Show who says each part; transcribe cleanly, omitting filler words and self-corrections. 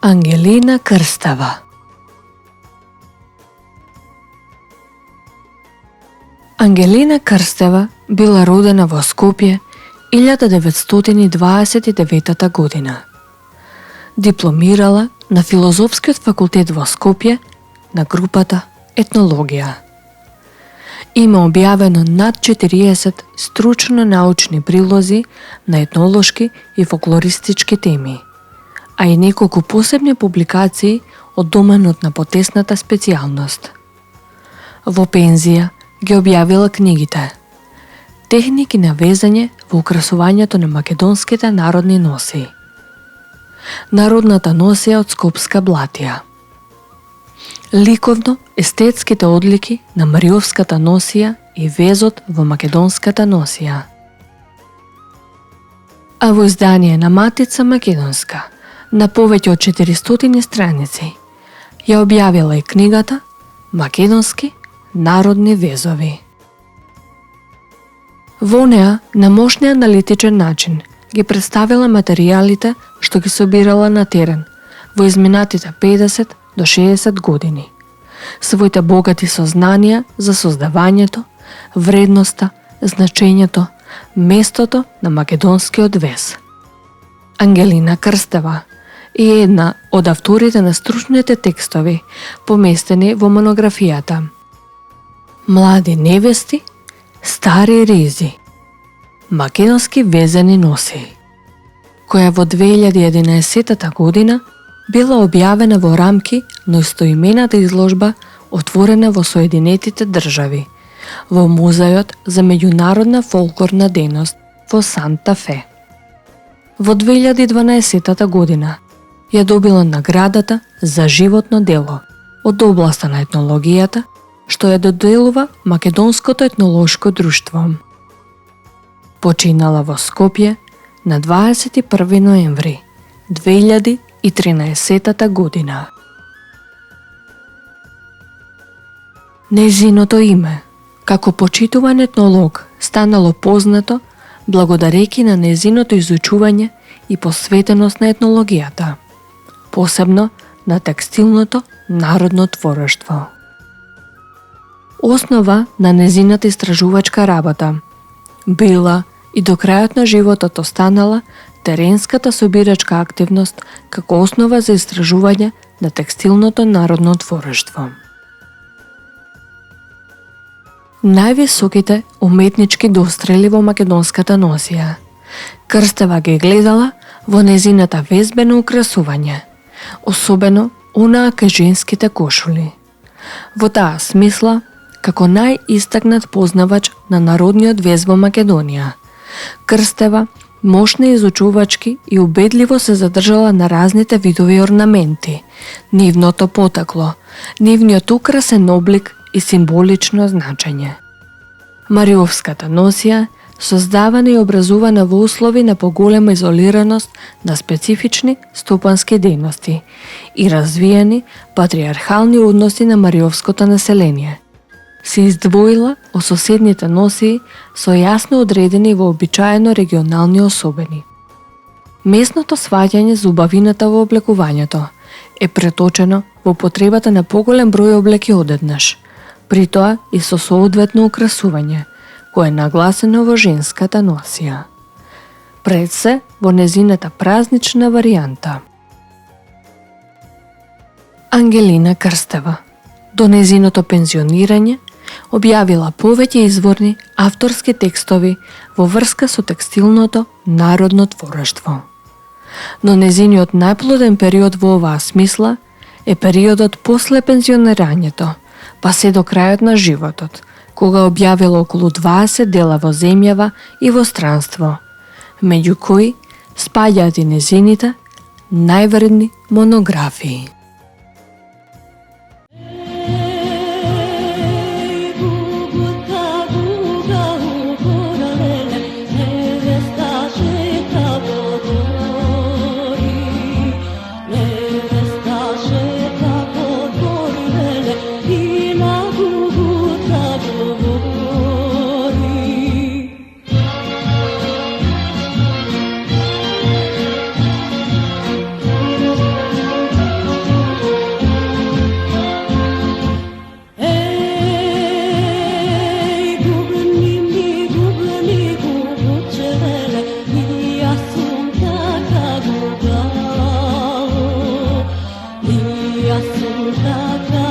Speaker 1: Ангелина Крстева. Ангелина Крстева била родена во Скопје 1929 година. Дипломирала на Филозофскиот факултет во Скопје на групата Етнологија. Има објавено над 40 стручно-научни прилози на етнолошки и фолклористички теми, а и неколку посебни публикации од доменот на потесната специјалност. Во пензија ги објавила книгите Техники на везање во украсувањето на македонските народни носи, Народната носија од Скопска блатија, Ликовно-естетските одлики на Мариовската носија и везот во македонската носија. А во издание на Матица Македонска на повеќе од 400 страници ја објавила и книгата Македонски народни везови. Во неа на мощни аналитичен начин ги представила материјалите што ги собирала на терен во изминатите 50 до 60 години, своите богати сознанија за создавањето, вредноста, значењето, местото на македонскиот вез. Ангелина Крстева е една од авторите на стручните текстови поместени во монографијата Млади невести, стари ризи, македонски везени носи, која во 2011 година била објавена во рамки на истоимената изложба отворена во Соединетите држави, во Музејот за меѓународна фолклорна дејност во Санта Фе. Во 2012 година ја добила наградата за животно дело од областа на етнологијата, што ја доделува Македонското етнолошко друштво. Починала во Скопје на 21 ноември 2013 година. Нејзиното име, како почитуван етнолог, станало познато благодарејќи на нејзиното изучување и посветеност на етнологијата, посебно на текстилното народно творештво. Основа на нејзината истражувачка работа била и до крајот на животот останала теренската собирачка активност како основа за истражување на текстилното народно творештво. Највисоките уметнички дострели во македонската носија Крстева ги гледала во нејзината везбено украсување, особено онаа кај женските кошули. Во таа смисла, како најистакнат познавач на народниот вез во Македонија, Крстева мощно изучувачки и убедливо се задржала на разните видови орнаменти, нивното потекло, нивниот украсен облик и символично значење. Мариовската носија создавана и образувана во услови на поголема изолираност на специфични стопански дејности и развиени патриархални односи на мариовското население, се издвоила од соседните носии со јасно одредени и вообичаено регионални особени. Местното сваќање за убавината во облекувањето е преточено во потребата на поголем број облеки одеднаш, при тоа и со соодветно украсување, кое е нагласено во женската носија. Пред се во незината празнична варијанта. Ангелина Крстева до незиното пензионирање објавила повеќе изворни авторски текстови во врска со текстилното народно творештво. Но незиниот најплоден период во оваа смисла е периодот после пензионирањето, па се до крајот на животот, кога објавила околу 20 дела во земјава и во странство, меѓу кои спаѓаат и незините највредни монографии.
Speaker 2: И јас сум таква